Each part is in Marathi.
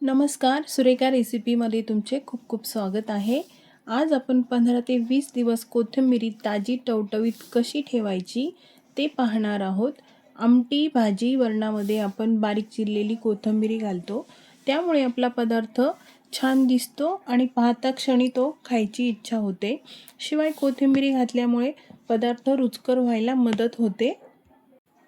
नमस्कार, सुरेखा रेसिपीमध्ये तुमचे खूप खूप स्वागत आहे. आज आपण 15 ते 20 दिवस कोथिंबीर ताजी टवटवीत कशी ठेवायची ते पाहणार आहोत. आमटी, भाजी, वरणामध्ये आपण बारीक चिरलेली कोथिंबीर घालतो. त्यामुळे आपला पदार्थ छान दिसतो आणि पाहता क्षणी तो खायची इच्छा होते. शिवाय कोथिंबीर घातल्यामुळे पदार्थ रुचकर व्हायला मदत होते.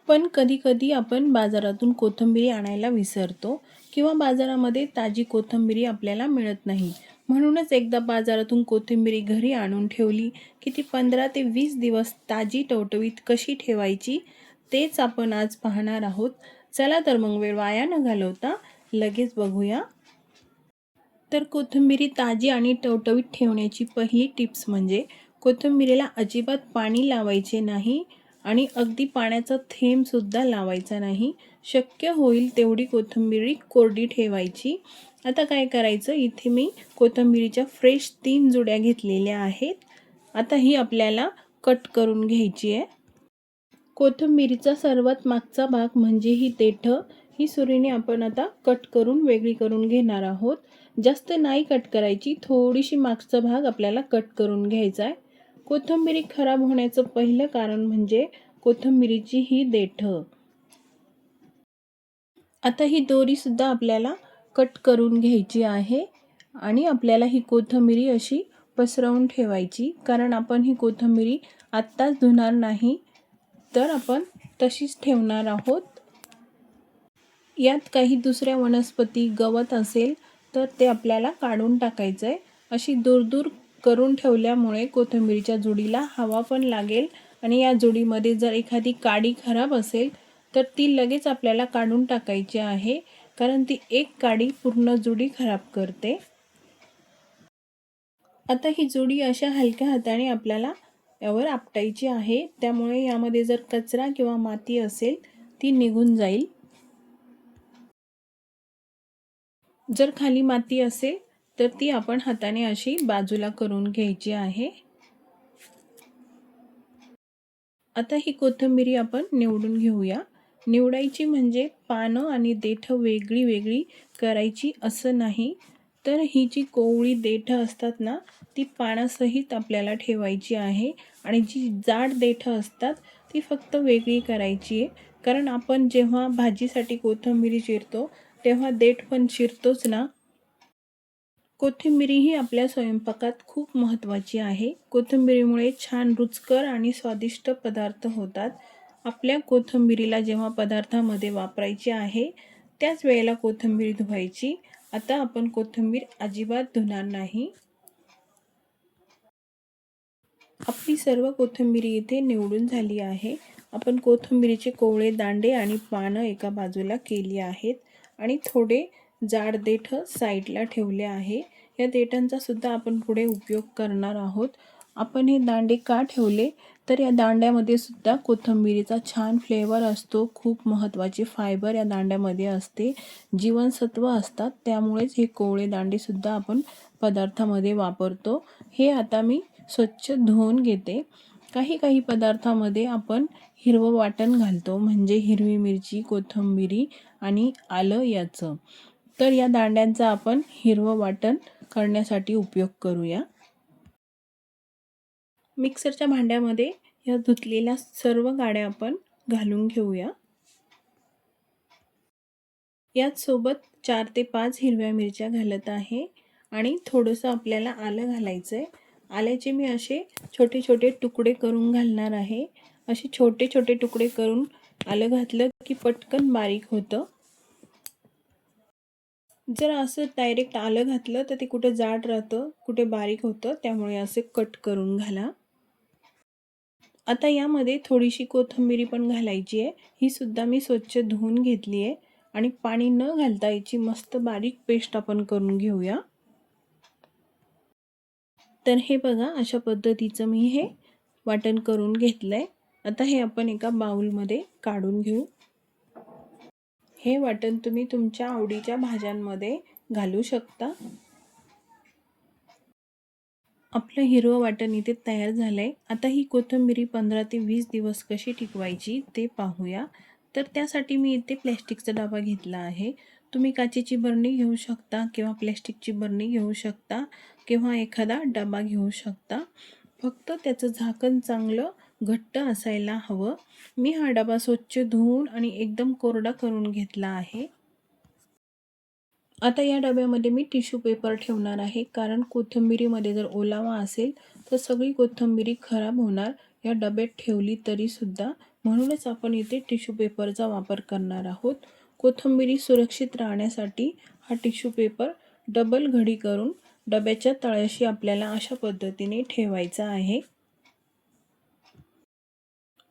पण कधी-कधी आपण बाजारातून कोथिंबीर आणायला विसरतो किंवा बाजारामध्ये ताजी कोथिंबीर आपल्याला मिळत नाही. म्हणूनच एकदा बाजारातून कोथिंबीर घरी आणून ठेवली की ती 15 ते 20 दिवस ताजी टवटवीत कशी ठेवायची तेच आपण आज पाहणार आहोत. चला तर मग वेळ वाया न घालवता लगेच बघूया. तर कोथिंबीर ताजी आणि टवटवीत ठेवण्याची पहिली टिप्स म्हणजे कोथिंबीरीला अजिबात पाणी लावायचे नाही आणि अगदी पाण्याचा थेंबसुद्धा लावायचा नाही. शक्य होईल तेवढी कोथिंबीर कोरडी ठेवायची. आता काय करायचं, इथे मी कोथिंबीरीच्या फ्रेश 3 जुड्या घेतलेल्या आहेत. आता ही आपल्याला कट करून घ्यायची आहे. कोथिंबीरीचा सर्वात मागचा भाग म्हणजे ही देठं, ही सुरीने आपण आता कट करून वेगळी करून घेणार आहोत. जास्त नाही कट करायची, थोडीशी मागचा भाग आपल्याला कट करून घ्यायचा आहे. कोथिंबीर खराब होण्याचं पहिलं कारण म्हणजे कोथिंबीरीची ही देठं. आता ही दोरीसुद्धा आपल्याला कट करून घ्यायची आहे आणि आपल्याला ही कोथिंबीर अशी पसरवून ठेवायची, कारण आपण ही कोथिंबीर आत्ताच धुणार नाही, तर आपण तशीच ठेवणार आहोत. यात काही दुसऱ्या वनस्पती, गवत असेल तर ते आपल्याला काढून टाकायचं आहे. अशी दूर करून ठेवल्यामुळे कोथिंबीरच्या जुडीला हवा पण लागेल आणि या जुडीमध्ये जर एखादी काडी खराब असेल तर ती लगेच आपल्याला काढून टाकायची आहे, कारण ती एक काडी पूर्ण जुडी खराब करते. आता ही जुडी अशा हलक्या हाताने आपल्याला यावर आपटायची आहे, त्यामुळे यामध्ये जर कचरा किंवा माती असेल ती निघून जाईल. जर खाली माती असेल तर ती आपण हाताने अशी बाजूला करून घ्यायची आहे. आता ही कोथिंबीर आपण निवडून घेऊया. निवडायची म्हणजे पानं आणि देठं वेगळी वेगळी करायची असं नाही, तर ही जी कोवळी देठं असतात ना, ती पानासहित आपल्याला ठेवायची आहे आणि जी जाड देठं असतात ती फक्त वेगळी करायची आहे. कारण आपण जेव्हा भाजीसाठी कोथिंबीर चिरतो तेव्हा देठ पण चिरतोच ना. कोथिंबीर ही आपल्या स्वयंपाकात खूप महत्त्वाची आहे. कोथिंबीरीमुळे छान रुचकर आणि स्वादिष्ट पदार्थ होतात. आपल्या कोथिंबीरीला जेव्हा पदार्थामध्ये वापरायची आहे त्याच वेळेला कोथिंबीर धुवायची. आता आपण कोथिंबीर अजिबात धुणार नाही. आपली सर्व कोथिंबीर इथे निवडून झाली आहे. आपण कोथिंबीरीचे कोवळे दांडे आणि पानं एका बाजूला केली आहेत आणि थोडे जाड देठ साईडला ठेवले आहे. या देठांचा सुद्धा आपण पुढे उपयोग करणार आहोत. आपण हे दांडे का ठेवले, तर या दांड्यामध्ये सुद्धा कोथिंबीरीचा छान फ्लेवर असतो. खूप महत्त्वाचे फायबर या दांड्यामध्ये असते, जीवनसत्व असतात. त्यामुळेच हे कोवळे दांडे सुद्धा आपण पदार्थामध्ये वापरतो. हे आता मी स्वच्छ धुवून घेते. काही पदार्थामध्ये आपण हिरवं वाटण घालतो, म्हणजे हिरवी मिरची, कोथिंबीर आणि आलं याचं. तर या दांड्यांचा आपण हिरवं वाटण करण्यासाठी उपयोग करूया. मिक्सरच्या भांड्यामध्ये या धुतलेल्या सर्व गाड्या आपण घालून घेऊया. यात सोबत 4 ते 5 हिरव्या मिरच्या घालत आहे आणि थोडंसं आपल्याला आलं घालायचं आहे. आल्याचे मी असे छोटे छोटे तुकडे करून घालणार आहे. असे छोटे छोटे तुकडे करून आलं घातलं की पटकन बारीक होतं. जर असं डायरेक्ट आलं घातलं तर ते कुठे जाड राहतं, कुठे बारीक होतं, त्यामुळे असे कट करून घाला. आता यामध्ये थोडीशी कोथिंबीर पण घालायची आहे. ही सुद्धा मी स्वच्छ धुवून घेतली आहे आणि पाणी न घालता याची मस्त बारीक पेस्ट आपण करून घेऊया. तर हे बघा, अशा पद्धतीचं मी हे वाटण करून घेतलंय. आता हे आपण एका बाउलमध्ये काढून घेऊ. हे वाटण तुम्ही तुमच्या आवडीच्या भाज्यांमध्ये घालू शकता. आपलं हिरवं वाटण इथे तयार झालंय. आता ही कोथिंबीर 15 ते 20 दिवस कशी टिकवायची ते पाहूया. तर त्यासाठी मी इथे प्लॅस्टिकचा डबा घेतला आहे. तुम्ही काचेची बरणी घेऊ शकता किंवा प्लॅस्टिकची बरणी घेऊ शकता किंवा एखादा डबा घेऊ शकता. फक्त त्याचं झाकण चांगलं घट्ट असायला हवं. मी हा डबा स्वच्छ धुवून आणि एकदम कोरडा करून घेतला आहे. आता या डब्यामध्ये मी टिश्यू पेपर ठेवणार आहे, कारण कोथिंबिरीमध्ये जर ओलावा असेल तर सगळी कोथिंबिरी खराब होणार या डब्यात ठेवली तरीसुद्धा. म्हणूनच आपण इथे टिश्यू पेपरचा वापर करणार आहोत. कोथिंबिरी सुरक्षित राहण्यासाठी हा टिश्यू पेपर डबल घडी करून डब्याच्या तळाशी आपल्याला अशा पद्धतीने ठेवायचा आहे.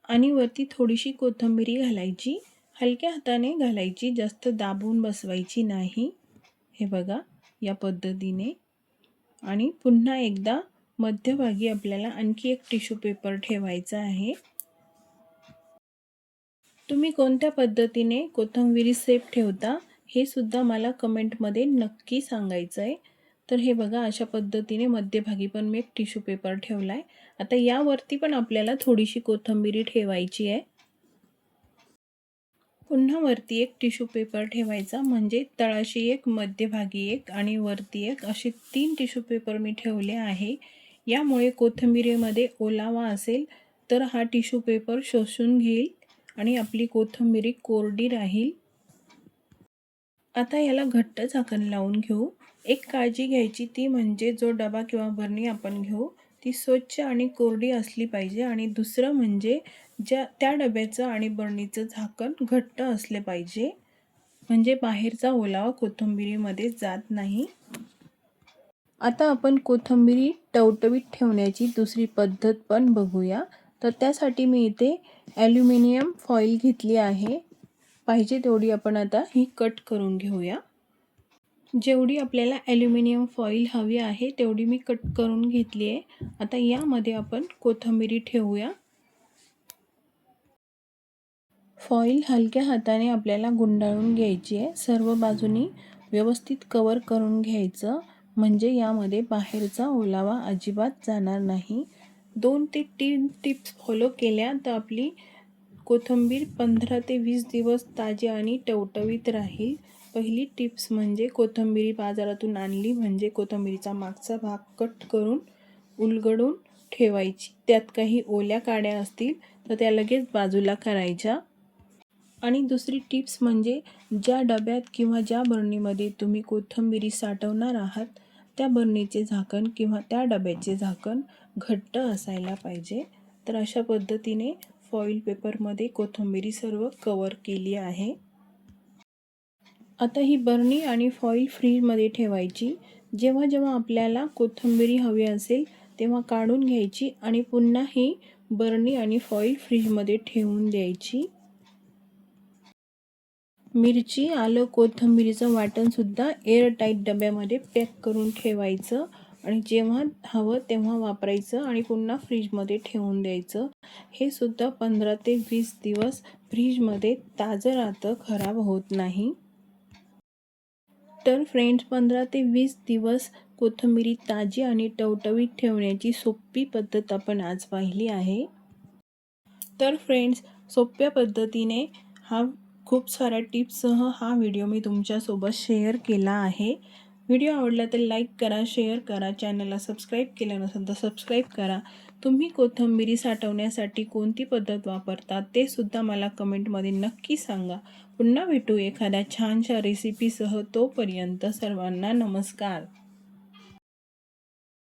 आणि वरती थोडीशी कोथिंबिरी घालायची. हलक्या हाताने घालायची, जास्त दाबून बसवायची नाही. हे बघा या पद्धतीने. आणि पुन्हा एकदा मध्यभागी आपल्याला आणखी एक टिश्यू पेपर ठेवायचा आहे. तुम्ही कोणत्या पद्धतीने कोथिंबिरी सेफ ठेवता हे सुद्धा मला कमेंटमध्ये नक्की सांगायचं आहे. तर हे बघा अशा पद्धतीने मध्यभागी पण मी एक टिश्यू पेपर ठेवला आहे. आता यावरती पण आपल्याला थोडीशी कोथिंबिरी ठेवायची आहे. पुन्हा वरती एक टिश्यू पेपर ठेवायचा, म्हणजे तळाशी एक, मध्यभागी एक आणि वरती एक, असे 3 टिश्यू पेपर मी ठेवले आहे. यामुळे कोथिंबिरीमध्ये ओलावा असेल तर हा टिश्यू पेपर शोषून घेईल आणि आपली कोथिंबिरी कोरडी राहील. आता याला घट्ट झाकण लावून घेऊ. एक काळजी घ्यायची ती म्हणजे जो डबा किंवा बरणी आपण घेऊ ती स्वच्छ आणि कोरडी असली पाहिजे. आणि दुसरं म्हणजे त्या डब्याचं आणि बरणीचं झाकण घट्ट असले पाहिजे, म्हणजे बाहेरचा ओलावा कोथिंबिरीमध्ये जात नाही. आता आपण कोथिंबिरी टवटवीत ठेवण्याची दुसरी पद्धत पण बघूया. तर त्यासाठी मी इथे ॲल्युमिनियम फॉईल घेतली आहे. पाहिजे तेवढी आपण आता ही कट करून घेऊया. जेवढी आपल्याला ॲल्युमिनियम फॉईल हवी आहे तेवढी मी कट करून घेतली आहे. आता यामध्ये आपण कोथिंबिरी ठेवूया. फॉईल हलक्या हाताने आपल्याला गुंडाळून घ्यायची आहे. सर्व बाजूनी व्यवस्थित कवर करून घ्यायचं, म्हणजे यामध्ये बाहेरचा ओलावा अजिबात जाणार नाही. 2 ते 3 टिप्स फॉलो केल्या तर आपली कोथिंबीर 15 ते 20 दिवस ताजी आणि टवटवीत राहील. पहिली टिप्स म्हणजे कोथिंबिरी बाजारातून आणली म्हणजे कोथिंबिरीचा मागचा भाग कट करून उलगडून ठेवायची. त्यात काही ओल्या काड्या असतील तर त्या लगेच बाजूला करायच्या. आणि दुसरी टिप्स म्हणजे ज्या डब्यात किंवा ज्या बरणीमध्ये तुम्ही कोथिंबिरी साठवणार आहात त्या बरणीचे झाकण किंवा त्या डब्याचे झाकण घट्ट असायला पाहिजे. तर अशा पद्धतीने फॉईल पेपरमध्ये कोथिंबिरी सर्व कवर केली आहे. आता ही बरणी आणि फॉईल फ्रीजमध्ये ठेवायची. जेव्हा जेव्हा आपल्याला कोथिंबिरी हवी असेल तेव्हा काढून घ्यायची आणि पुन्हा ही बरणी आणि फॉईल फ्रीजमध्ये ठेवून द्यायची. मिरची, आलं, कोथिंबिरीचं वाटणसुद्धा एअरटाईट डब्यामध्ये पॅक करून ठेवायचं आणि जेव्हा हवं तेव्हा वापरायचं आणि पुन्हा फ्रीजमध्ये ठेवून द्यायचं. हे सुद्धा 15 ते 20 दिवस फ्रीजमध्ये ताजं राहतं, खराब होत नाही. तर फ्रेंड्स, 15 ते 20 दिवस कोथिंबिरी ताजी आणि टवटवीत ठेवण्याची सोपी पद्धत आपण आज पाहिली आहे. तर फ्रेंड्स, सोप्या पद्धतीने खूप साऱ्या टिप्ससह हा व्हिडिओ मी तुमच्यासोबत शेअर केला आहे. व्हिडिओ आवडला तर लाईक करा, शेअर करा, चॅनलला सबस्क्राईब केलं नसेल तर सबस्क्राईब करा. तुम्ही कोथिंबिरी साठवण्यासाठी कोणती पद्धत वापरता ते सुद्धा मला कमेंटमध्ये नक्की सांगा. पुन्हा भेटू एखाद्या छानशा रेसिपीसह. तोपर्यंत सर्वांना नमस्कार.